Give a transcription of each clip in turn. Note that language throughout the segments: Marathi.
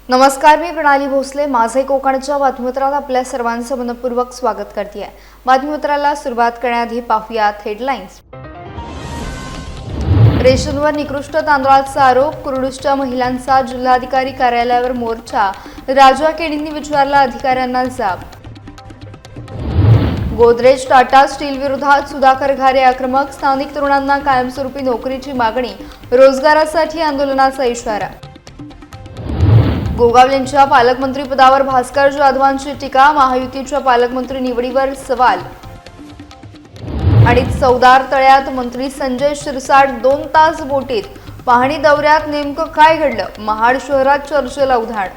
नमस्कार, मी प्रणाली भोसले. माझे कोकणच्या बातमीपत्रात आपल्या सर्वांचं मनपूर्वक स्वागत करते. बातमीपत्राला सुरुवात करण्याआधी पाहूयात हेडलाईन्स. रेशनवर निकृष्ट तांदळाचा आरोप. कुर्डूच्या महिलांचा जिल्हाधिकारी कार्यालयावर मोर्चा. राजा केणींनी विचारला अधिकाऱ्यांना जाब. गोदरेज टाटा स्टील विरोधात सुधाकर घारे आक्रमक. स्थानिक तरुणांना कायमस्वरूपी नोकरीची मागणी. रोजगारासाठी आंदोलनाचा इशारा. गोगावलेंच्या पालकमंत्री पदावर भास्कर जाधवांची टीका. महायुतीच्या पालकमंत्री निवडीवर सवाल. आणि चौदार तळ्यात मंत्री संजय शिरसाट 2 तास बोटीत. पाहणी दौऱ्यात नेमकं काय घडलं? महाड शहरात चर्चेला उधाण.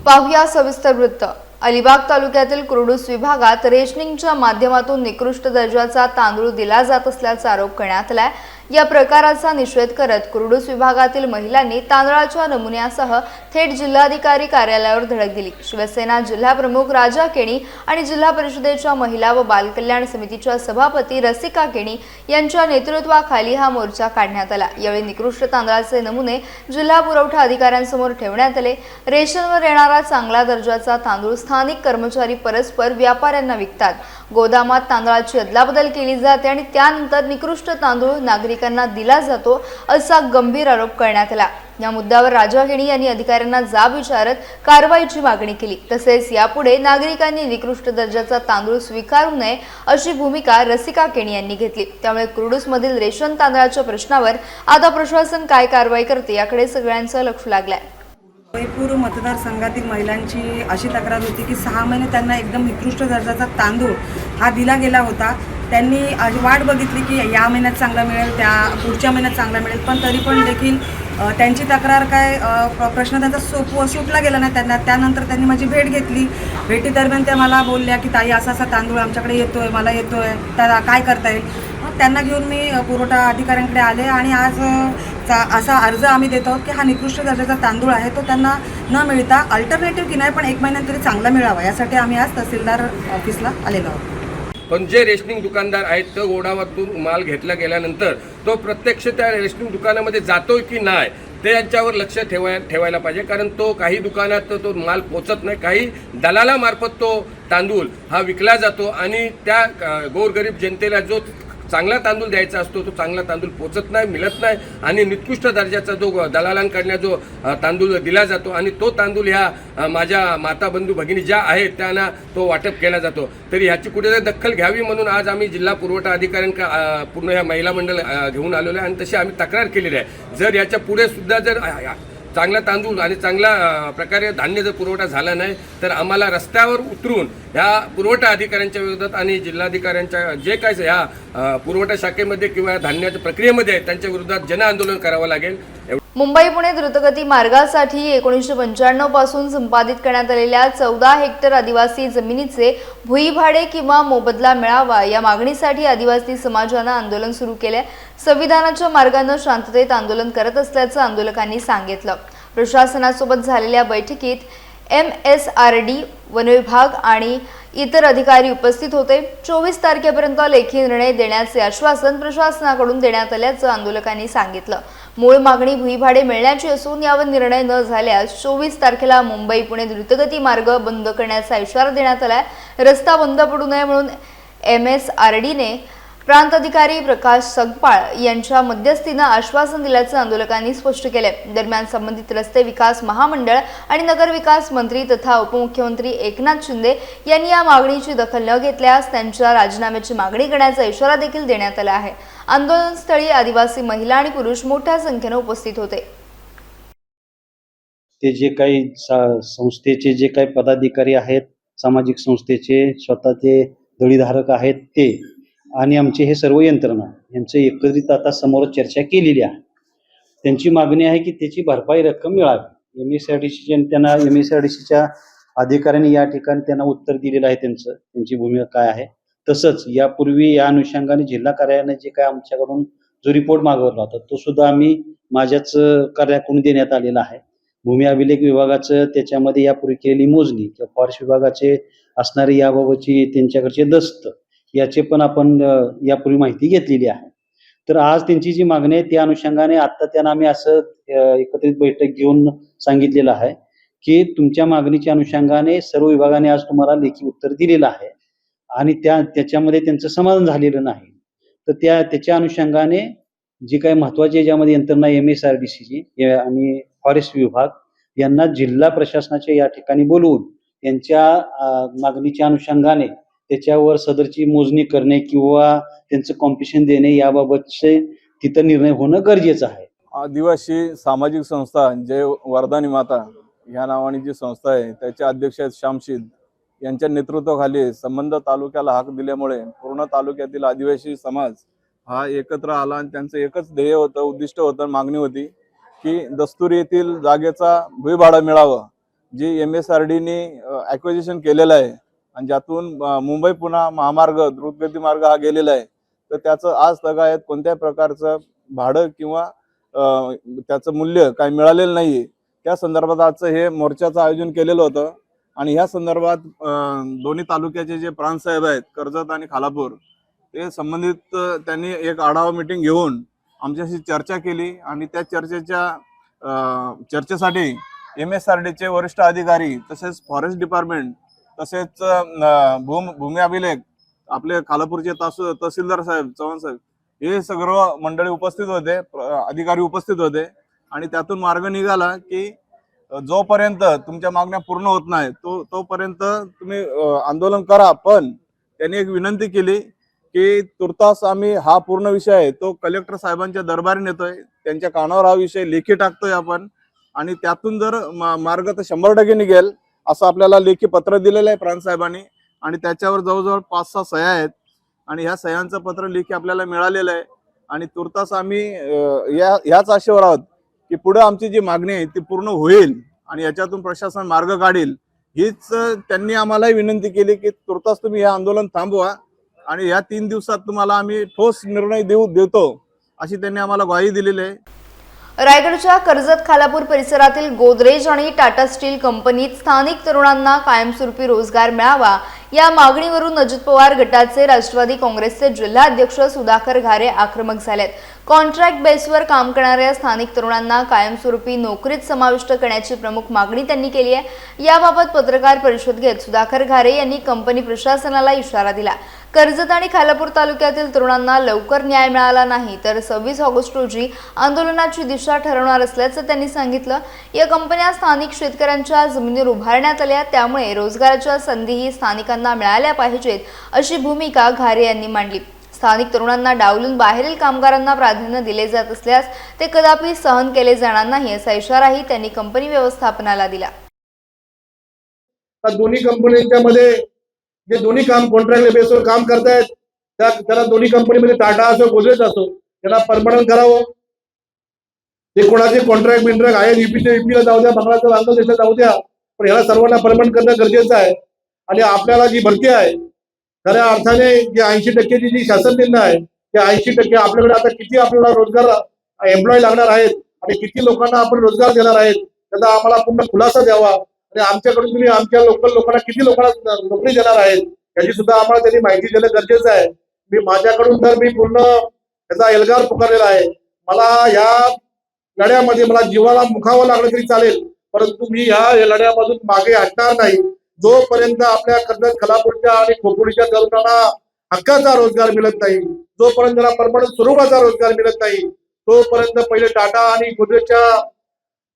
पाहूया सविस्तर वृत्त. अलिबाग तालुक्यातील कुर्डूस विभागात रेशनिंगच्या माध्यमातून निकृष्ट दर्जाचा तांदूळ दिला जात असल्याचा आरोप करण्यात आलाय. या प्रकाराचा निषेध करत कुर्डूस विभागातील महिलांनी तांदळाच्या नमुन्यासह थेट जिल्हाधिकारी कार्यालयावर धडक दिली. शिवसेना जिल्हा प्रमुख राजा केणी आणि जिल्हा परिषदेच्या महिला व बालकल्याण समितीच्या सभापती रसिका केणी यांच्या नेतृत्वाखाली हा मोर्चा काढण्यात आला. यावेळी निकृष्ट तांदळाचे नमुने जिल्हा पुरवठा अधिकाऱ्यांसमोर ठेवण्यात आले. रेशनवर येणारा चांगला दर्जाचा तांदूळ स्थानिक कर्मचारी परस्पर व्यापाऱ्यांना विकतात. गोदामात तांदळाची अदलाबदल केली जाते आणि त्यानंतर निकृष्ट तांदूळ नागरिकांना दिला जातो असा गंभीर आरोप करण्यात आला. या मुद्द्यावर राजा केणी यांनी अधिकाऱ्यांना जाब विचारत कारवाईची मागणी केली. तसेच यापुढे नागरिकांनी निकृष्ट दर्जाचा तांदूळ स्वीकारू नये अशी भूमिका रसिका केणी यांनी घेतली. त्यामुळे कुर्डूसमधील रेशन तांदळाच्या प्रश्नावर आता प्रशासन काय कारवाई करते याकडे सगळ्यांचं लक्ष लागलंय. जयपूर मतदारसंघातील महिलांची अशी तक्रार होती की 6 महिने त्यांना एकदम निकृष्ट दर्जाचा तांदूळ हा दिला गेला होता. त्यांनी वाट बघितली की या महिन्यात चांगला मिळेल, त्या पुढच्या महिन्यात चांगला मिळेल, पण तरी पण देखील त्यांची तक्रार प्रश्न त्यांचा सुटला गेला नाही त्यांना. त्यानंतर त्यांनी माझी भेट घेतली. भेटीदरम्यान त्या मला बोलल्या की ताई असा तांदूळ आमच्याकडे येतोय, मला येतोय, त्याला काय करता येईल. त्यांना घेऊन मी पुरवठा अधिकाऱ्यांकडे आले आणि आज असा अर्ज आम्ही देतो की हा निकृष्ट दर्जाचा तांदूळ आहे तो त्यांना न मिळता अल्टरनेटिव्ह की नाही पण 1 महिन्यात तरी चांगला मिळावा यासाठी आम्ही आज तहसीलदार ऑफिसला आलेलो आहोत. पण जे रेशनिंग दुकानदार आहेत तो गोडावातून माल घेतला गेल्यानंतर तो प्रत्यक्ष त्या रेशनिंग दुकानामध्ये जातोय की नाही ते यांच्यावर लक्ष ठेवायला पाहिजे. कारण तो काही दुकानात तो माल पोचत नाही, काही दलालामार्फत तो तांदूळ हा विकला जातो आणि त्या गोरगरीब जनतेला जो चांगला तांदूळ द्यायचा असतो तो चांगला तांदूळ पोचत नाही, मिळत नाही आणि निकृष्ट दर्जाचा जो दलालांकडनं जो तांदूळ दिला जातो आणि तो तांदूळ ह्या माझ्या माता बंधू भगिनी ज्या आहेत त्यांना तो वाटप केला जातो. तरी ह्याची कुठेतरी दखल घ्यावी म्हणून आज आम्ही जिल्हा पुरवठा अधिकाऱ्यांका पूर्ण ह्या महिला मंडळ घेऊन आलेलो आहे आणि तशी आम्ही तक्रार केलेली आहे. जर याच्या पुढे सुद्धा जर चांगला तांदूळ आणि चांगला प्रकारे धान्य जर पुरवठा झाला नाही तर आम्हाला रस्त्यावर उतरून ह्या पुरवठा अधिकाऱ्यांच्या विरोधात आणि जिल्हाधिकाऱ्यांच्या जे काय ह्या पुरवठा शाखेमध्ये किंवा धान्याच्या प्रक्रियेमध्ये आहे त्यांच्या विरोधात जनआंदोलन करावं लागेल. मुंबई पुणे द्रुतगती मार्गासाठी 1995 पासून संपादित करण्यात आलेल्या 14 हेक्टर आदिवासी जमिनीचे भुईभाडे किंवा मोबदला मिळावा या मागणीसाठी आदिवासी समाजानं आंदोलन सुरू केले. संविधानाच्या मार्गाने शांततेत आंदोलन करत असल्याचं आंदोलकांनी सांगितलं. प्रशासनासोबत झालेल्या बैठकीत MSRD, वनविभाग आणि इतर अधिकारी उपस्थित होते. 24 तारखेपर्यंत लेखी निर्णय देण्याचे आश्वासन प्रशासनाकडून देण्यात आल्याचं आंदोलकांनी सांगितलं. मूळ मागणी भुईभाडे मिळण्याची असून यावर निर्णय न झाल्यास 24 तारखेला मुंबई पुणे द्रुतगती मार्ग बंद करण्याचा इशारा देण्यात आलाय. रस्ता बंद पडू नये म्हणून MSRDने प्रांत अधिकारी प्रकाश संगपाळ यांच्या मध्यस्थीनं आश्वासन दिल्याचं आंदोलकांनी स्पष्ट केले. दरम्यान संबंधित रस्ते विकास महामंडळ आणि नगरविकास मंत्री तथा उपमुख्यमंत्री एकनाथ शिंदे यांनी या मागणीची दखल न घेतल्यास त्यांच्या राजीनाम्याची मागणी करण्याचा इशारा देखील देण्यात आला आहे. आंदोलनस्थळी आदिवासी महिला आणि पुरुष मोठ्या संख्येने उपस्थित होते. ते जे काही संस्थेचे जे काही पदाधिकारी आहेत, सामाजिक संस्थेचे स्वतःचे दळीधारक आहेत ते आणि आमचे हे सर्व यंत्रणा यांचं एकत्रित आता समोर चर्चा केलेली आहे. त्यांची मागणी आहे की त्याची भरपाई रक्कम मिळावी. MSRDCच्या अधिकाऱ्यांनी या ठिकाणी त्यांना उत्तर दिलेलं आहे. त्यांची भूमिका काय आहे. तसंच यापूर्वी या अनुषंगाने जिल्हा कार्यालयाने जे काय आमच्याकडून जो रिपोर्ट मागवला होता तो सुद्धा आम्ही माझ्याच कार्याकडून देण्यात आलेला आहे. भूमी अभिलेख विभागाचं त्याच्यामध्ये यापूर्वी केलेली मोजणी किंवा फॉरेस्ट विभागाचे असणारी याबाबतची त्यांच्याकडचे दस्त याचे पण आपण यापूर्वी माहिती घेतलेली आहे. तर आज त्यांची जी मागणी आहे त्या अनुषंगाने आता त्यांना आम्ही असं एकत्रित बैठक घेऊन सांगितलेलं आहे की तुमच्या मागणीच्या अनुषंगाने सर्व विभागाने आज तुम्हाला लेखी उत्तर दिलेलं आहे आणि त्याच्यामध्ये त्यांचं समाधान झालेलं नाही. तर त्याच्या अनुषंगाने जी काही महत्वाची याच्यामध्ये यंत्रणा MSRDCची आणि फॉरेस्ट विभाग यांना जिल्हा प्रशासनाच्या या ठिकाणी बोलवून त्यांच्या मागणीच्या अनुषंगाने त्याच्यावर सदरची मोजणी करणे किंवा त्यांचं कॉम्पिटिशन देणे याबाबतचे तिथं निर्णय होणं गरजेचं आहे. आदिवासी सामाजिक संस्था जय वरदानी माता ह्या नावाने जी संस्था आहे त्याचे अध्यक्ष आहेत श्यामशीद यांच्या नेतृत्वाखाली संबंध तालुक्याला हाक दिल्यामुळे पूर्ण तालुक्यातील आदिवासी समाज हा एकत्र आला आणि त्यांचं एकच ध्येय होतं, उद्दिष्ट होतं, मागणी होती की दस्तुरी येथील जागेचा भूभाडा मिळावं जी MSRDने ॲक्विजिशन केलेलं आहे आणि ज्यातून मुंबई पुणे महामार्ग द्रुतगती मार्ग हा गेलेला आहे. तर त्याचं आज तगायत कोणत्याही प्रकारचं भाडं किंवा त्याचं मूल्य काही मिळालेलं नाही. त्या संदर्भात आजचं हे मोर्चाचं आयोजन केलेलं होतं आणि ह्या संदर्भात दोन्ही तालुक्याचे जे प्रांतसाहेब आहेत कर्जत आणि खालापूर ते संबंधित त्यांनी एक आढावा मीटिंग घेऊन आमच्याशी चर्चा केली आणि त्या चर्चेसाठी MSRDचे वरिष्ठ अधिकारी तसेच फॉरेस्ट डिपार्टमेंट तसेच भूमी अभिलेख आपले खालापूरचे तहसीलदार साहेब चव्हाण साहेब हे सर्व मंडळी उपस्थित होते, अधिकारी उपस्थित होते आणि त्यातून मार्ग निघाला की जोपर्यंत तुमच्या मागण्या पूर्ण होत नाही तोपर्यंत तुम्ही आंदोलन करा. पण त्यांनी एक विनंती केली की तुर्तास आम्ही हा पूर्ण विषय आहे तो कलेक्टर साहेबांच्या दरबारी नेतोय, त्यांच्या कानावर हा विषय लेखी टाकतोय आपण आणि त्यातून जर मार्ग तर 100% निघेल असं आपल्याला लेखी पत्र दिलेलं आहे प्रांत साहेबांनी आणि त्याच्यावर जवळजवळ 5-6 सह्या आहेत आणि ह्या सह्यांचं पत्र लेखी आपल्याला मिळालेलं आहे आणि तुर्तास आम्ही ह्याच आशेवर आहोत की पुढे आमची जी मागणी आहे ती पूर्ण होईल आणि याच्यातून प्रशासन मार्ग काढेल. हीच त्यांनी आम्हालाही विनंती केली की तुर्तास तुम्ही हे आंदोलन थांबवा आणि या 3 दिवसात तुम्हाला आम्ही ठोस निर्णय देतो अशी त्यांनी आम्हाला ग्वाही दिलेली आहे. रायगडच्या कर्जत खालापूर परिसरातील गोदरेज आणि टाटा स्टील कंपनीत स्थानिक तरुणांना कायमस्वरूपी रोजगार मिळावा या मागणीवरून अजित पवार गटाचे राष्ट्रवादी काँग्रेसचे जिल्हाध्यक्ष सुधाकर घारे आक्रमक झालेत. कॉन्ट्रॅक्ट बेसवर काम करणाऱ्या स्थानिक तरुणांना कायमस्वरूपी नोकरीत समाविष्ट करण्याची प्रमुख मागणी त्यांनी केली आहे. याबाबत पत्रकार परिषद घेत सुधाकर घारे यांनी कंपनी प्रशासनाला इशारा दिला. कर्जत आणि खालापूर तालुक्यातील तरुणांना लवकर न्याय मिळाला नाही तर 26 ऑगस्ट रोजी आंदोलनाची दिशा ठरवणार असल्याचं त्यांनी सांगितलं. या कंपन्या स्थानिक शेतकऱ्यांच्या जमिनीवर उभारण्यात आल्या त्यामुळे रोजगाराच्या संधीही स्थानिकांना मिळाल्या पाहिजेत अशी भूमिका घारे यांनी मांडली. स्थानिक तरुणांना डावलून बाहेरील कामगारांना प्राधान्य दिले जात असल्यास ते कदापि सहन केले जाणार नाही असा इशाराही त्यांनी कंपनी व्यवस्थापनाला दिला. दोन्ही कंपन्यांच्या मध्ये जे दोन्ही काम कॉन्ट्रॅक्ट बेसवर काम करतायत त्याला दोन्ही कंपनीमध्ये टाटा असो गोदरेज असो त्याला परमनंट करावं. ते कोणाचे कॉन्ट्रॅक्ट बिंट्रॅक्ट आहे यूपीला जाऊ द्या, बांगलादेशला जाऊ द्या, पण ह्याला सर्वांना परमनंट करणं गरजेचं आहे. आणि आपल्याला जी भरती आहे खऱ्या अर्थाने जी 80% जी शासन निर्णय आहे त्या 80% आपल्याकडे आता किती आपल्याला रोजगार एम्प्लॉय लागणार आहेत आणि किती लोकांना आपण रोजगार देणार आहेत त्याचा आम्हाला पूर्ण खुलासा द्यावा आणि आमच्याकडून तुम्ही आमच्या लोकल लोकांना किती लोकांना नोकरी देणार आहेत याची सुद्धा आम्हाला त्यांनी माहिती देणं गरजेचं आहे. माझ्याकडून तर मी पूर्ण त्याचा एल्गार पुकारलेला आहे. मला या लढ्यामध्ये मला जीवाला मुखावं लागलं तरी चालेल परंतु मी या लढ्यामधून मागे हटणार नाही. जोपर्यंत आपल्या कर्जत खालापूरच्या आणि खोपोलीच्या तरुणांना हक्काचा रोजगार मिळत नाही, जोपर्यंत त्याला परमनंट स्वरूपाचा रोजगार मिळत नाही तोपर्यंत पहिले टाटा आणि गोदरेजच्या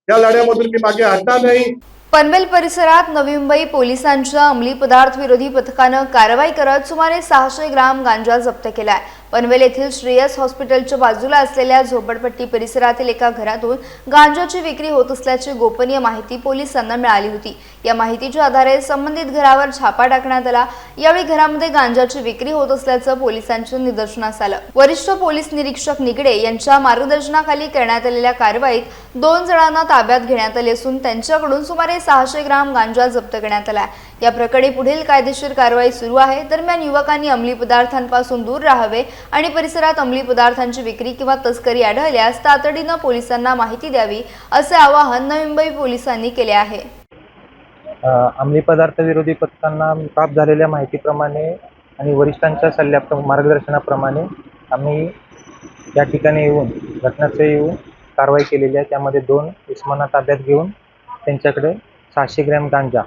या लढ्यामधून मी मागे हटणार नाही. पनवेल परिसरात नवी मुंबई पोलिसांच्या अंमली पदार्थ विरोधी पथकानं कारवाई करत सुमारे 600 ग्राम गांजा जप्त केलाय. पनवेल येथील श्रेयस हॉस्पिटलच्या बाजूला असलेल्या झोपडपट्टी परिसरातील एका घरातून गांजाची विक्री होत असल्याची गोपनीय माहिती पोलिसांना मिळाली होती. या माहितीच्या आधारे संबंधित घरावर छापा टाकण्यात आला. यावेळी घरामध्ये गांजाची विक्री होत असल्याचं पोलिसांच्या निदर्शनास आलं. वरिष्ठ पोलीस निरीक्षक निगडे यांच्या मार्गदर्शनाखाली करण्यात आलेल्या कारवाईत 2 जणांना ताब्यात घेण्यात आले असून त्यांच्याकडून सुमारे 600 ग्राम गांजा जप्त करण्यात आला. या प्रकरणी पुढील कायदेशीर कारवाई सुरू आहे. दरम्यान युवकांनी अंमली पदार्थांपासून दूर राहावे आणि परिसरात अंमली पदार्थांची विक्री किंवा तस्करी आढळल्यास तातडीनं पोलिसांना माहिती द्यावी असे आवाहन नवी मुंबई पोलिसांनी केले आहे. अंमली पदार्थ विरोधी पथकांना प्राप्त झालेल्या माहितीप्रमाणे आणि वरिष्ठांच्या मार्गदर्शनाप्रमाणे आम्ही या ठिकाणी येऊन घटनास्थळी येऊन कारवाई केलेली आहे. त्यामध्ये 2 इसमांना ताब्यात घेऊन त्यांच्याकडे 600 ग्रॅम गांजा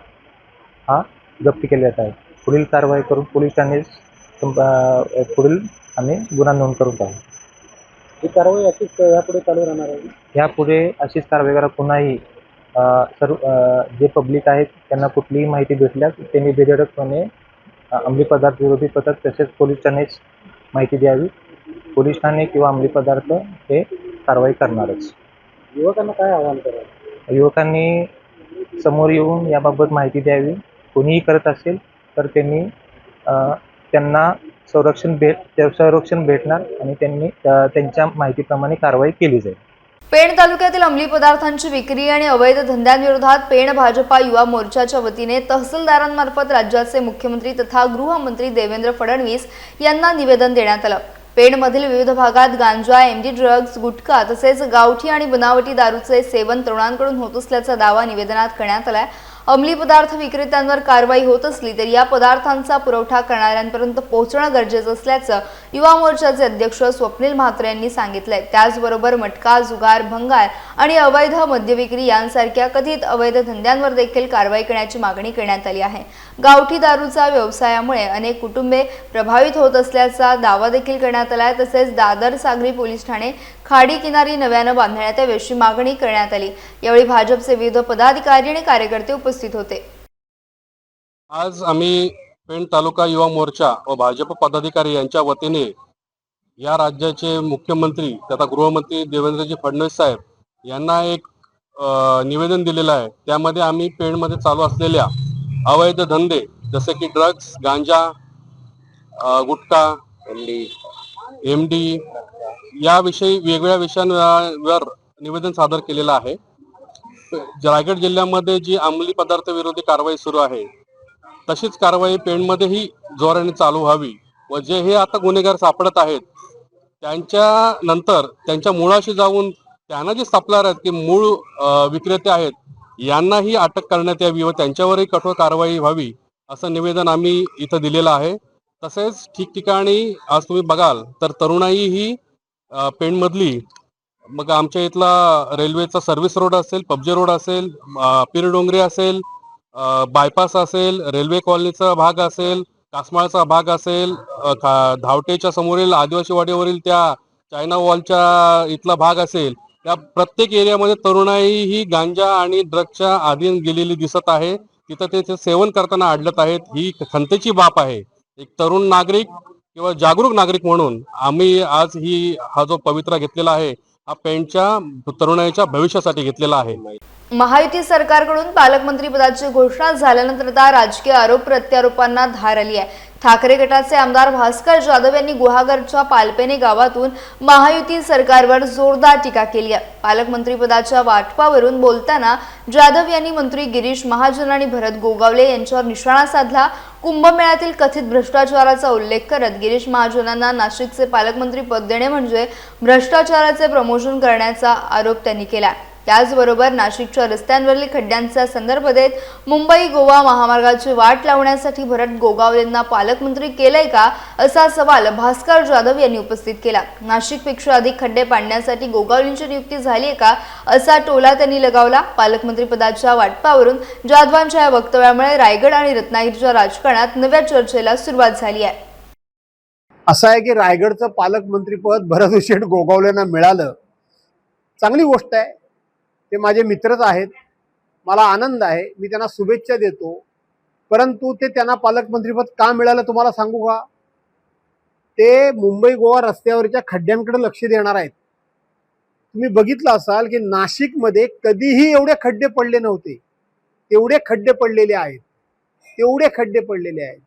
हा जप्त केल्यात आहे. पुढील कारवाई करून पोलीस ठाणे पुढील आम्ही गुन्हा नोंद करून आहे. ही कारवाई अशीच यापुढे चालू राहणार आहे. यापुढे अशीच कारवाई करा. कुणाही सर्व जे पब्लिक आहेत त्यांना कुठलीही माहिती भेटल्यास त्यांनी बेधडकपणे अंमली पदार्थ विरोधी पथक तसेच पोलीस ठाणेच माहिती द्यावी. पोलीस ठाणे किंवा अंमली पदार्थ हे कारवाई करणारच. युवकांना काय आवाहन करावं? युवकांनी समोर येऊन याबाबत माहिती द्यावी. कोणीही करत असेल तर त्यांना संरक्षण भेटणार आणि त्यांनी त्यांच्या माहितीप्रमाणे कारवाई केली जाईल. पेण तालुक्यातील अंमली पदार्थांची विक्री आणि अवैध धंद्यांविरोधात पेण भाजपा युवा मोर्चाच्या वतीने तहसीलदारांमार्फत राज्याचे मुख्यमंत्री तथा गृहमंत्री देवेंद्र फडणवीस यांना निवेदन देण्यात आलं. पेणमधील विविध भागात गांजा, एमडी ड्रग्ज, गुटखा तसेच गावठी आणि बनावटी दारूचे सेवन तरुणांकडून होत असल्याचा दावा निवेदनात करण्यात आलाय. अंमली पदार्थ विक्रेत्यांवर कारवाई होत असली तरी या पदार्थांचा पुरवठा करणाऱ्यांपर्यंत पोहोचणं गरजेचं असल्याचं युवा मोर्चाचे अध्यक्ष स्वप्नील म्हात्रे यांनी सांगितलंय. त्याचबरोबर मटका, जुगार, भंगार आणि अवैध मद्यविक्री यांसारख्या कथित अवैध धंद्यांवर देखील कारवाई करण्याची मागणी करण्यात आली आहे. गावठी दारूचा व्यवसायामुळे अनेक कुटुंबे प्रभावित होत असल्याचा दावा देखील करण्यात आलाय. तसेच दादर सागरी पोलीस ठाणे खाडी किनारी नव्यानं बांधण्यात यावी अशी मागणी करण्यात आली. यावेळी भाजपचे विविध पदाधिकारी आणि कार्यकर्ते उपस्थित होते. आज आम्ही पेण तालुका युवा मोर्चा व भाजप पदाधिकारी यांच्या वतीने या राज्याचे मुख्यमंत्री तथा गृहमंत्री देवेंद्रजी फडणवीस साहेब यांना एक निवेदन दिलेलं आहे. त्यामध्ये आम्ही पेणमध्ये चालू असलेल्या अवैध धंदे जसे की ड्रग्ज, गांजा, गुटखा, एमडी याविषयी वेगवेगळ्या विषयांवर निवेदन सादर केलेलं आहे. रायगड जिल्ह्यामध्ये जी अंमली पदार्थ विरोधी कारवाई सुरू आहे तशीच कारवाई पेणमध्येही जोराने चालू व्हावी व जे हे आता गुन्हेगार सापडत आहेत त्यांच्या नंतर त्यांच्या मुळाशी जाऊन त्यांना जे सापणार आहेत की मूळ विक्रेते आहेत यांनाही अटक करण्यात यावी व त्यांच्यावरही कठोर कारवाई व्हावी असं निवेदन आम्ही इथं दिलेलं आहे. तसेच ठिकठिकाणी आज तुम्ही बघाल तर तरुणाई ही पेणमधली मग आमच्या इथला रेल्वेचा सर्व्हिस रोड असेल, पबजी रोड असेल, पीरडोंगरी असेल, बायपास असेल, रेल्वे कॉलनीचा भाग असेल, कासमाळचा भाग असेल, धावटेच्या समोरील आदिवासी वाडीवरील त्या चायना वॉलच्या इथला भाग असेल, त्या प्रत्येक एरियामध्ये तरुणाई ही गांजा आणि ड्रग्जच्या अधीन गेलेली दिसत आहे. तिथं ते सेवन करताना आढळत आहेत. ही खंतेची बाब आहे. एक तरुण नागरिक किंवा जागरूक नागरिक म्हणून आम्ही आज हा जो पवित्रा घेतलेला आहे हा पेणच्या तरुणाईच्या भविष्यासाठी घेतलेला आहे. महायुती सरकारकडून पालकमंत्री पदाची घोषणा झाल्यानंतर आता राजकीय आरोप प्रत्यारोपांना धार आली आहे. ठाकरे गटाचे आमदार भास्कर जाधव यांनी गुहागरच्या पालपेने गावातून महायुती सरकारवर जोरदार टीका केली आहे. पालकमंत्री पदाच्या वाटपावरून बोलताना जाधव यांनी मंत्री गिरीश महाजन आणि भरत गोगावले यांच्यावर निशाणा साधला. कुंभमेळ्यातील कथित भ्रष्टाचाराचा उल्लेख करत गिरीश महाजनांना नाशिकचे पालकमंत्री पद देणे म्हणजे भ्रष्टाचाराचे प्रमोशन करण्याचा आरोप त्यांनी केला. त्याचबरोबर नाशिकच्या रस्त्यांवरील खड्ड्यांचा संदर्भ देत मुंबई गोवा महामार्गाची वाट लावण्यासाठी भरत गोगावलेंना पालकमंत्री केलंय का असा सवाल भास्कर जाधव यांनी उपस्थित केला. नाशिकपेक्षा अधिक खड्डे पाडण्यासाठी गोगावलेंची नियुक्ती झाली आहे का असा टोला त्यांनी लगावला. पालकमंत्री पदाच्या वाटपावरून जाधवांच्या या वक्तव्यामुळे रायगड आणि रत्नागिरीच्या राजकारणात नव्या चर्चेला सुरुवात झाली आहे. असं आहे की रायगडचं पालकमंत्रीपद भरत शेठ गोगावलेंना मिळालं, चांगली गोष्ट आहे. ते माझे मित्रच आहेत, मला आनंद आहे, मी त्यांना शुभेच्छा देतो. परंतु ते त्यांना पालकमंत्रीपद का मिळालं तुम्हाला सांगू का? ते मुंबई गोवा रस्त्यावरच्या खड्ड्यांकडे लक्ष देणार आहेत. तुम्ही बघितलं असाल की नाशिकमध्ये कधीही एवढे खड्डे पडले नव्हते, तेवढे खड्डे पडलेले आहेत, तेवढे खड्डे पडलेले आहेत.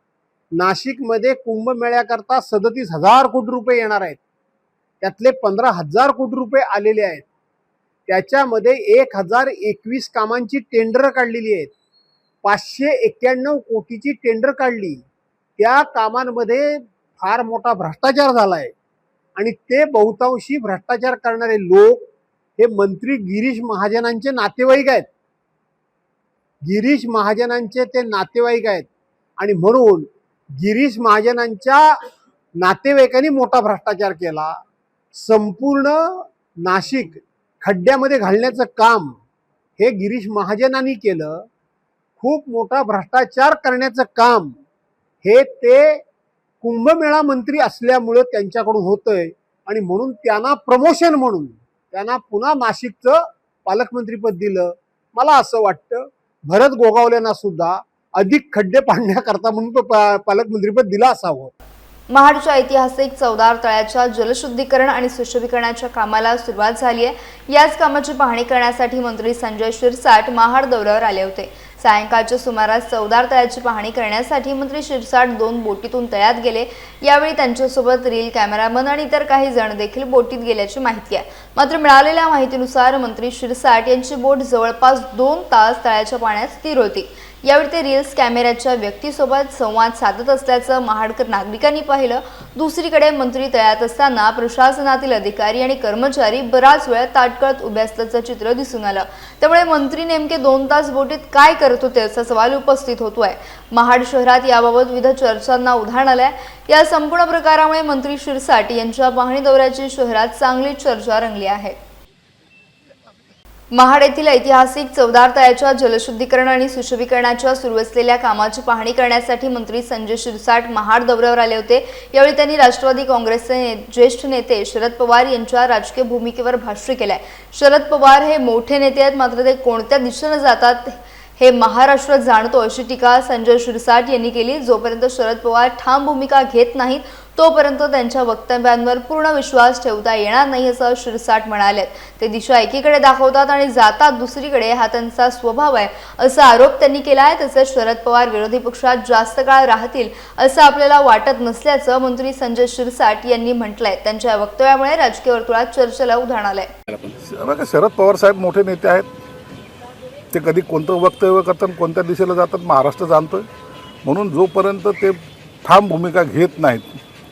नाशिकमध्ये कुंभमेळ्याकरता 37,000 कोटी रुपये येणार आहेत, त्यातले 15,000 कोटी रुपये आलेले आहेत. त्याच्यामध्ये 1,021 कामांची टेंडर काढलेली आहेत, 591 कोटीची टेंडर काढली. त्या कामांमध्ये फार मोठा भ्रष्टाचार झालाय आणि ते बहुतांशी भ्रष्टाचार करणारे लोक हे मंत्री गिरीश महाजनांचे नातेवाईक आहेत. गिरीश महाजनांचे ते नातेवाईक आहेत आणि म्हणून गिरीश महाजनांच्या नातेवाईकांनी मोठा भ्रष्टाचार केला संपूर्ण नाशिक खड्ड्यामध्ये घालण्याचं काम हे गिरीश महाजनांनी केलं. खूप मोठा भ्रष्टाचार करण्याचं काम हे ते कुंभमेळा मंत्री असल्यामुळं त्यांच्याकडून होतंय आणि म्हणून त्यांना प्रमोशन म्हणून त्यांना पुन्हा नाशिकचं पालकमंत्रीपद दिलं. मला असं वाटतं भरत गोगावलेंना सुद्धा अधिक खड्डे पाडण्याकरता म्हणून तो पालकमंत्रीपद दिला असावं. महाडच्या ऐतिहासिक चौदार तळ्याच्या जलशुद्धीकरण आणि सुशोभीकरणाच्या कामाला सुरुवात झाली आहे. याच कामाची पाहणी करण्यासाठी मंत्री संजय शिरसाट महाड दौऱ्यावर आले होते. सायंकाळच्या सुमारास चौदार तळ्याची पाहणी करण्यासाठी मंत्री शिरसाट 2 बोटीतून तळ्यात गेले. यावेळी त्यांच्यासोबत रील कॅमेरामन आणि इतर काही जण देखील बोटीत गेल्याची माहिती आहे. मात्र मिळालेल्या माहितीनुसार मंत्री शिरसाट यांची बोट जवळपास 2 तास तळ्याच्या पाण्यात स्थिर होती. यावेळी ते रील्स कॅमेऱ्याच्या व्यक्तीसोबत संवाद साधत असल्याचं महाडकर नागरिकांनी पाहिलं. दुसरीकडे मंत्री तळ्यात असताना प्रशासनातील अधिकारी आणि कर्मचारी बराच वेळ ताटकळत उभे असल्याचं चित्र दिसून आलं. त्यामुळे मंत्री नेमके 2 तास बोटीत काय करत होते असा सवाल उपस्थित होतोय. महाड शहरात याबाबत विविध चर्चांना उधाण आलंय. या संपूर्ण प्रकारामुळे मंत्री शिरसाट यांच्या पाहणी दौऱ्याची शहरात चांगली चर्चा रंगली आहे. महाड येथील ऐतिहासिक चौदार तळ्याच्या जलशुद्धीकरण आणि सुशोभीकरणाच्या सुरू असलेल्या कामाची पाहणी करण्यासाठी मंत्री संजय शिरसाट महाड दौऱ्यावर आले होते. यावेळी त्यांनी राष्ट्रवादी काँग्रेसचे ज्येष्ठ नेते शरद पवार यांच्या राजकीय भूमिकेवर भाष्य केलंय. शरद पवार हे मोठे नेते आहेत, मात्र ते कोणत्या दिशेने जातात हे महाराष्ट्र जाणतो अशी टीका संजय शिरसाट यांनी केली. जोपर्यंत शरद पवार ठाम भूमिका घेत नाहीत तोपर्यंत त्यांच्या वक्तव्यांवर पूर्ण विश्वास ठेवता येणार नाही असं शिरसाट म्हणाले. ते दिशा एकीकडे दाखवतात आणि जातात दुसरीकडे, हा त्यांचा स्वभाव आहे असा आरोप त्यांनी केला आहे. तसेच शरद पवार विरोधी पक्षात जास्त काळ राहतील असं आपल्याला वाटत नसल्याचं मंत्री संजय शिरसाट यांनी म्हटलंय. त्यांच्या वक्तव्यामुळे राजकीय वर्तुळात चर्चेला उधाण आलंय. शरद पवार साहेब मोठे नेते आहेत. ते कधी कोणतं वक्तव्य करतात, कोणत्या दिशेला जातात महाराष्ट्र जाणतोय. म्हणून जोपर्यंत ते ठाम भूमिका घेत नाहीत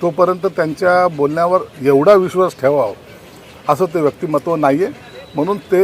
तोपर्यंत त्यांच्या बोलण्यावर एवढा विश्वास ठेवावा असं ते व्यक्तिमत्व नाही आहे. म्हणून ते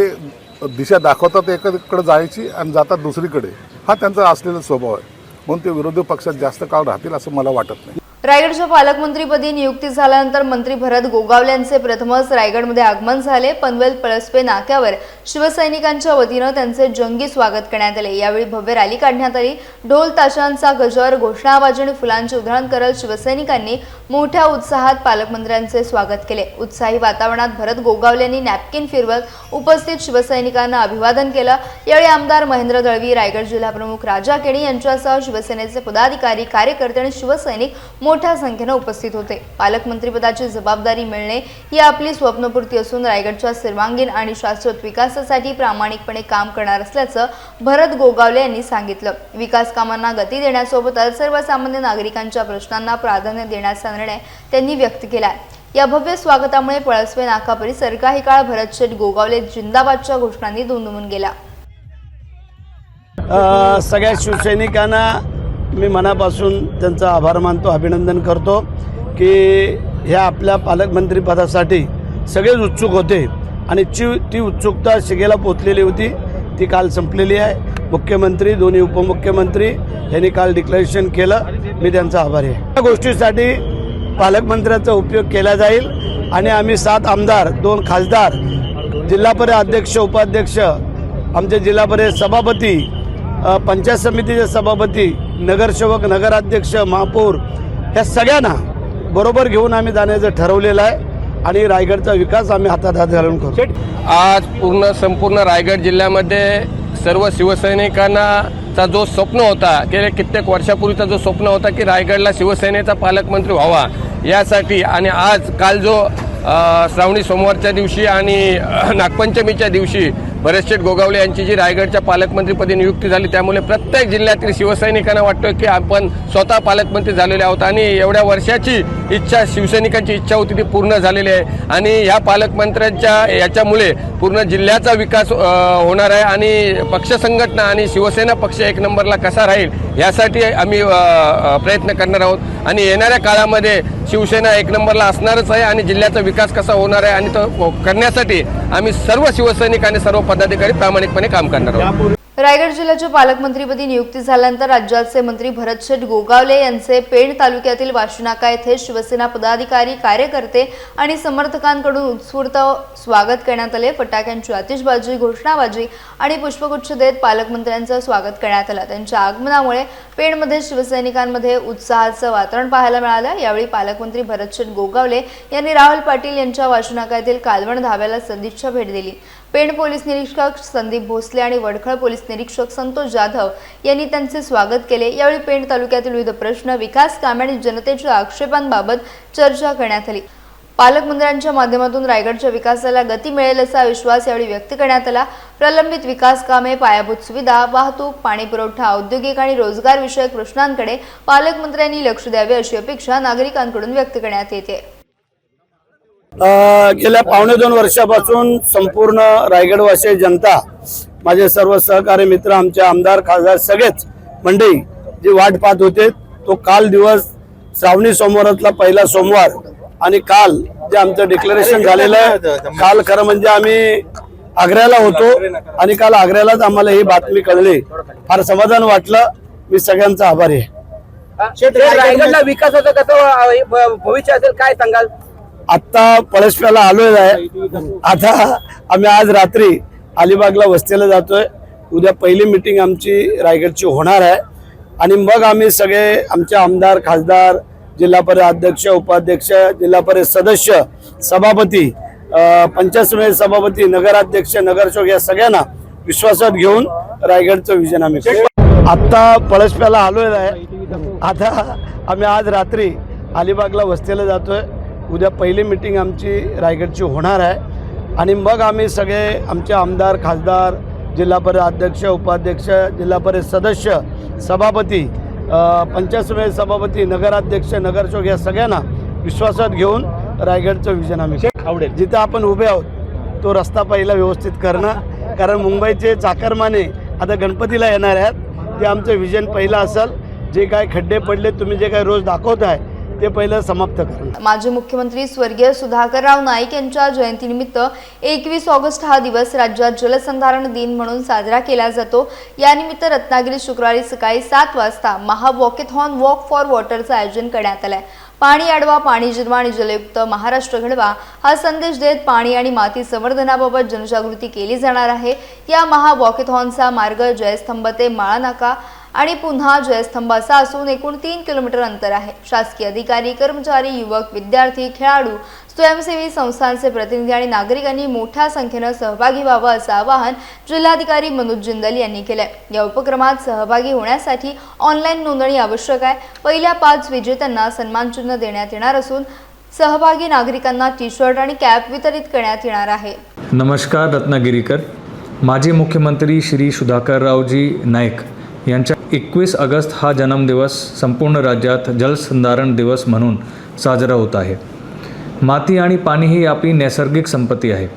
दिशा दाखवतात एकाकडे जायची आणि जातात दुसरीकडे, हा त्यांचा असलेला स्वभाव आहे. म्हणून ते विरोधी पक्षात जास्त काळ राहतील असं मला वाटत नाही. रायगडच्या पालकमंत्रीपदी नियुक्ती झाल्यानंतर मंत्री भरत गोगावले यांचे प्रथमच रायगडमध्ये आगमन झाले. पनवेल पळसपे नाक्यावर शिवसैनिकांच्या वतीनं त्यांचे जंगी स्वागत करण्यात आले. यावेळी भव्य रॅली काढण्यात आली. ढोल ताशांचा गजर, घोषणाबाजी आणि फुलांची उधळण करत शिवसैनिकांनी मोठ्या उत्साहात पालकमंत्र्यांचे स्वागत केले. उत्साही वातावरणात भरत गोगावले यांनी नॅपकिन फिरवत उपस्थित शिवसैनिकांना अभिवादन केलं. यावेळी आमदार महेंद्र दळवी, रायगड जिल्हाप्रमुख राजा केणी यांच्यासह शिवसेनेचे पदाधिकारी, कार्यकर्ते आणि शिवसैनिक मोठ्या संख्येने उपस्थित होते. पालकमंत्रीपदाची जबाबदारी मिळणे ही आपली स्वप्नपूर्ती असून रायगडच्या सर्वांगीण आणि शाश्वत विकासासाठी प्रामाणिकपणे काम करणार असल्याचं भरत गोगावले यांनी सांगितलं. विकास कामांना गती देण्यासोबतच सर्वसामान्य नागरिकांच्या प्रश्नांना प्राधान्य देण्याचा निर्णय त्यांनी व्यक्त केला. या भव्य स्वागतामुळे पळसपे नाका परिसर काही काळ भरत शेठ गोगावले जिंदाबादच्या घोषणांनी दुमदुमून गेला. सगळ्या शिवसैनिकांना मी मनापासून त्यांचा आभार मानतो, अभिनंदन करतो की ह्या आपल्या पालकमंत्रीपदासाठी सगळेच उत्सुक होते आणि ती उत्सुकता शिगेला पोचलेली होती. ती काल संपलेली आहे. मुख्यमंत्री, दोन्ही उपमुख्यमंत्री यांनी काल डिक्लेरेशन केलं. मी त्यांचा आभारी आहे. या गोष्टीसाठी पालकमंत्र्यांचा उपयोग केला जाईल आणि आम्ही 7 आमदार, 2 खासदार, जिल्हा परिषद अध्यक्ष, उपाध्यक्ष, आमचे जिल्हा परिषद सभापती, पंचायत समितीचे सभापती, नगरसेवक, नगराध्यक्ष, महापौर या सगळ्यांना बरोबर घेऊन आम्ही जाण्याचं ठरवलेलं आहे आणि रायगडचा विकास आम्ही हातात हात घालून करू. आज संपूर्ण रायगड जिल्ह्यामध्ये सर्व शिवसैनिकांचा जो स्वप्न होता, गेल्या कित्येक वर्षापूर्वीचा जो स्वप्न होता की रायगडला शिवसेनेचा पालकमंत्री व्हावा, यासाठी आणि काल जो श्रावणी सोमवारच्या दिवशी आणि नागपंचमीच्या दिवशी भरत शेठ गोगावले यांची जी रायगडच्या पालकमंत्रीपदी नियुक्ती झाली, त्यामुळे प्रत्येक जिल्ह्यातील शिवसैनिकांना वाटतं की आपण स्वतः पालकमंत्री झालेले आहोत आणि एवढ्या वर्षाची इच्छा, शिवसैनिकांची इच्छा होती ती पूर्ण झालेली आहे. आणि ह्या पालकमंत्र्यांच्या याच्यामुळे पूर्ण जिल्ह्याचा विकास होणार आहे आणि पक्ष संघटना आणि शिवसेना पक्ष एक नंबरला कसा राहील यासाठी आम्ही प्रयत्न करणार आहोत. आणि येणाऱ्या काळामध्ये शिवसेना एक नंबरला असणारच आहे आणि जिल्ह्याचा विकास कसा होणार आहे आणि तो करण्यासाठी आम्ही सर्व शिवसैनिक आणि सर्व पदाधिकारी प्रामाणिकपणे काम करणार आहोत. रायगड जिल्ह्याच्या पालकमंत्रीपदी नियुक्ती झाल्यानंतर राज्याचे मंत्री भरतशेठ गोगावले यांचे पेण तालुक्यातील वाशीनाका येथे शिवसेना पदाधिकारी, कार्यकर्ते आणि समर्थकांकडून उत्स्फूर्त स्वागत करण्यात आले। फटाक्यांची आतिषबाजी, घोषणाबाजी आणि पुष्पगुच्छ देत पालकमंत्र्यांचं स्वागत करण्यात आलं। त्यांच्या आगमनामुळे पेणमध्ये शिवसैनिकांमध्ये उत्साहाचं वातावरण पाहायला मिळालं। यावेळी पालकमंत्री भरतशेठ गोगावले यांनी राहुल पाटील यांच्या वाशीनाका येथील कालवण धाब्याला सदिच्छा भेट दिली। पेण पोलीस निरीक्षक संदीप भोसले आणि वडखळ पोलीस निरीक्षक संतोष जाधव यांनी त्यांचे स्वागत केले। यावेळी पेण तालुक्यातील विविध प्रश्न, विकास कामे आणि जनतेच्या आक्षेपांबाबत चर्चा करण्यात आली। पालकमंत्र्यांच्या माध्यमातून रायगडच्या विकासाला गती मिळेल असा विश्वास यावेळी व्यक्त करण्यात आला। प्रलंबित विकास कामे, पायाभूत सुविधा, वाहतूक, पाणी पुरवठा, औद्योगिक आणि रोजगार विषयक प्रश्नांकडे पालकमंत्र्यांनी लक्ष द्यावे अशी अपेक्षा नागरिकांकडून व्यक्त करण्यात येते। गेल्या 1.5-2 वर्षापासून संपूर्ण रायगडवासी जनता, माझे सर्व सहकारी मित्र, आमचे आमदार, खासदार सगळेच मंडळी जी वाट पाहत होते, तो काल दिवस श्रावणी सोमवारातला पहिला सोमवार आणि काल जे आमचं डिक्लेरेशन झालेलं आहे। काल खरं म्हणजे आम्ही आग्र्याला होतो आणि काल आग्र्यालाच आम्हाला ही बातमी कळली, फार समाधान वाटलं। मी सगळ्यांचा आभारी आहे। रायगडला विकासाचं कसं भविष्य असेल काय सांगाल? आता पळसप्याला आलोय आहे। आता आम्ही आज रात्री अलिबागला वस्तीला जातोय। उद्या पहिली मीटिंग आमची रायगडची होणार आहे आणि मग आम्ही सगळे आमचे आमदार, खासदार, जिल्हा परिषद अध्यक्ष, उपाध्यक्ष, जिल्हा परिषद सदस्य, सभापती, पंचायत समिती सभापती, नगराध्यक्ष, नगरसेवक या सगळ्यांना विश्वासात घेऊन रायगडचं विजन आम्ही आता पळसप्याला आलोय आहे। आता आम्ही आज रात्री अलिबागला वस्तीला जातोय। उद्या पहिली मीटिंग आमची रायगडची होणार आहे आणि मग आम्ही सगळे आमचे आमदार, खासदार, जिल्हा परिषद अध्यक्ष, उपाध्यक्ष, जिल्हा परिषद सदस्य, सभापती, पंचायत समिती सभापती, नगराध्यक्ष, नगरसेवक या सगळ्यांना विश्वासात घेऊन रायगडचं विजन आम्ही आवडेल। जिथं आपण उभे आहोत तो रस्ता पहिला व्यवस्थित करणं, कारण मुंबईचे चाकरमाने आता गणपतीला येणार आहेत, ते आमचं विजन पहिलं असेल। जे काय खड्डे पडले, तुम्ही जे काय रोज दाखवताय ते पहिलं समाप्त करणं। माजी मुख्यमंत्री स्वर्गीय सुधाकरराव नाईक यांच्या जयंतीनिमित्त 21 ऑगस्ट हा दिवस राज्यात जलसंधारण दिन म्हणून साजरा केला जातो। यानिमित्त रत्नागिरीत शुक्रवारी सकाळी 7 वाजता महावॉकेथॉन वॉक फॉर वॉटरचं आयोजन करण्यात आलंय। पाणी अडवा, पाणी जिरवा आणि जलयुक्त महाराष्ट्र घडवा हा संदेश देत पाणी आणि माती संवर्धनाबाबत जनजागृती केली जाणार आहे। या महावॉकेथॉनचा मार्ग जयस्तंभ ते माळानाका आणि पुन्हा जयस्तंभ असा असून एकूण 3 किलोमीटर अंतर आहे। शासकीय अधिकारी, कर्मचारी, युवक, विद्यार्थी, खेळाडू, स्वयंसेवी संस्थांचे प्रतिनिधी आणि नागरिकांनी मोठ्या संख्येने सहभागी व्हावं असं आवाहन जिल्हाधिकारी मनोज जिंदल यांनी केलंय। या उपक्रमात सहभागी होण्यासाठी ऑनलाईन नोंदणी आवश्यक आहे। पहिल्या 5 विजेत्यांना सन्मानचिन्ह देण्यात येणार असून सहभागी नागरिकांना टी-शर्ट आणि कॅप वितरित करण्यात येणार आहे। नमस्कार रत्नागिरीकर। माजी मुख्यमंत्री श्री सुधाकररावजी नाईक यांच्या 21 ऑगस्ट हा जन्मदिवस संपूर्ण राज्यात जलसंधारण दिवस म्हणून साजरा होत आहे। माती आणि पाणी ही आपली नैसर्गिक संपत्ती आहे।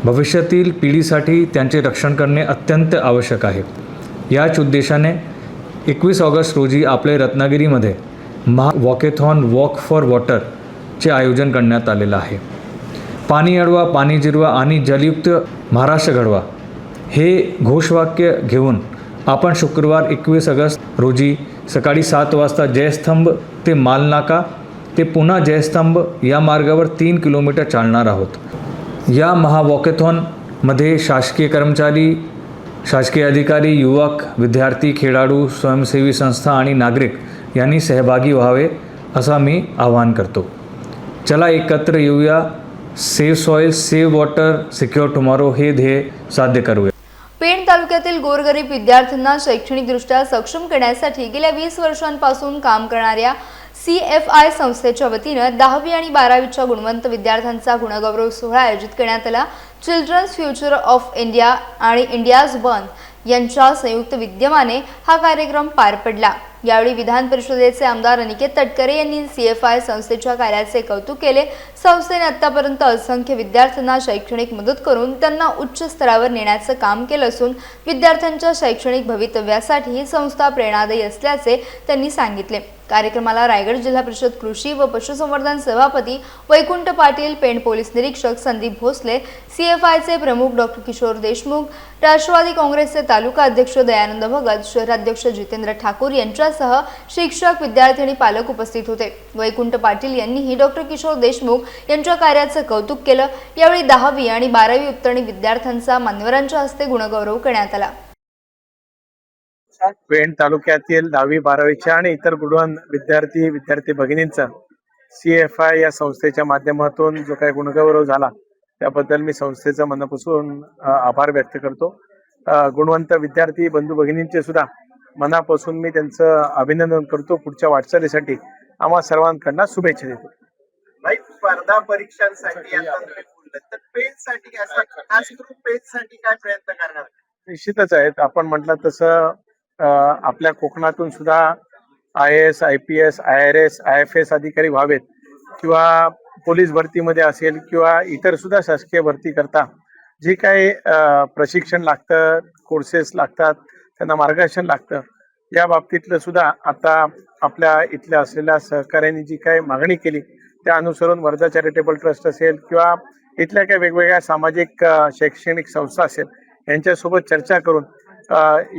भविष्यातील पिढीसाठी त्यांचे रक्षण करणे अत्यंत आवश्यक आहे। याच उद्देशाने 21 ऑगस्ट रोजी आपले रत्नागिरीमध्ये वॉकेथॉन वॉक फॉर वॉटरचे आयोजन करण्यात आलेलं आहे। पाणी अडवा, पाणी जिरवा आणि जलयुक्त महाराष्ट्र घडवा हे घोषवाक्य घेऊन आपण शुक्रवार 21 ऑगस्ट रोजी सकाळी 7 वाजता जयस्तंभ ते मालनाका ते पुन्हा जयस्तंभ या मार्गावर 3 किलोमीटर चालणार आहोत। या महावॉकेथॉनमध्ये शासकीय कर्मचारी, शासकीय अधिकारी, युवक, विद्यार्थी, खेळाडू, स्वयंसेवी संस्था आणि नागरिक यांनी सहभागी व्हावे असं मी आवाहन करतो। चला एकत्र येऊया, save soil, save water, secure tomorrow हे ध्येय साध्य करूया। पेण तालुक्यातील गोरगरीब विद्यार्थ्यांना शैक्षणिकदृष्ट्या सक्षम करण्यासाठी गेल्या 20 वर्षांपासून काम करणाऱ्या CFI संस्थेच्या वतीनं 10वी आणि 12वीच्या गुणवंत विद्यार्थ्यांचा गुणगौरव सोहळा आयोजित करण्यात आला। चिल्ड्रन्स फ्युचर ऑफ इंडिया आणि इंडियाज बर्न यांच्या संयुक्त विद्यमाने हा कार्यक्रम पार पडला। यावेळी विधान परिषदेचे आमदार अनिकेत तटकरे यांनी CFI संस्थेच्या कार्याचे कौतुक केले। संस्थेने आतापर्यंत असंख्य विद्यार्थ्यांना शैक्षणिक मदत करून त्यांना उच्च स्तरावर नेण्याचं काम केलं असून विद्यार्थ्यांच्या शैक्षणिक भवितव्यासाठी ही संस्था प्रेरणादायी असल्याचे त्यांनी सांगितले। कार्यक्रमाला रायगड जिल्हा परिषद कृषी व पशुसंवर्धन सभापती वैकुंठ पाटील, पेण पोलीस निरीक्षक संदीप भोसले, CFIचे प्रमुख डॉक्टर किशोर देशमुख, राष्ट्रवादी काँग्रेसचे तालुका अध्यक्ष दयानंद भगत, शहराध्यक्ष जितेंद्र ठाकूर यांच्यासह शिक्षक, विद्यार्थी आणि पालक उपस्थित होते। वैकुंठ पाटील यांनीही डॉक्टर किशोर देशमुख यांच्या कार्याचं कौतुक केलं। यावेळी 10वी आणि 12वी उत्तीर्ण विद्यार्थ्यांचा मान्यवरांच्या हस्ते गुणगौरव करण्यात आला। पेण तालुक्यातील 10वी 12वीच्या आणि इतर गुणवान विद्यार्थी भगिनींचा CFI या संस्थेच्या माध्यमातून जो काही गुणगौरव झाला त्याबद्दल मी संस्थेचा मनापासून आभार व्यक्त करतो। गुणवंत विद्यार्थी बंधू भगिनींचे सुद्धा मनापासून मी त्यांचं अभिनंदन करतो। पुढच्या वाटचालीसाठी आम्हा सर्वांकडून शुभेच्छा देतो। स्पर्धा परीक्षांसाठी आता तुम्ही बोललात, तर पेनसाठी असं खास करून पेनसाठी काय प्रयत्न करणार? निश्चितच आहेत। आपण म्हटलं तसं आपल्या कोकणातून सुद्धा IAS, IPS, IRS, IFS अधिकारी व्हावेत किंवा पोलीस भरतीमध्ये असेल किंवा इतर सुद्धा शासकीय भरती करता जे काही प्रशिक्षण लागतं, कोर्सेस लागतात, त्यांना मार्गदर्शन लागतं, या बाबतीतलं सुद्धा आता आपल्या इथल्या असलेल्या सहकार्यांनी जी काही मागणी केली त्या अनुसरून वर्धा चॅरिटेबल ट्रस्ट असेल किंवा इथल्या काही वेगवेगळ्या सामाजिक शैक्षणिक संस्था असेल यांच्यासोबत चर्चा करून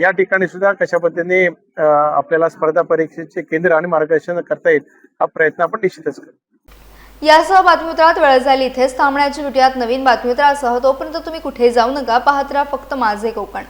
या ठिकाणी सुद्धा कशा पद्धतीने आपल्याला स्पर्धा परीक्षेचे केंद्र आणि मार्गदर्शन करता येईल हा प्रयत्न आपण निश्चितच करू। यासह बातमीपत्रात वेळ झाली इथेच थांबण्याची। भेटूयात नवीन बातमीपत्रासह। तोपर्यंत तुम्ही कुठे जाऊ नका, पाहत राहा फक्त माझे कोकण।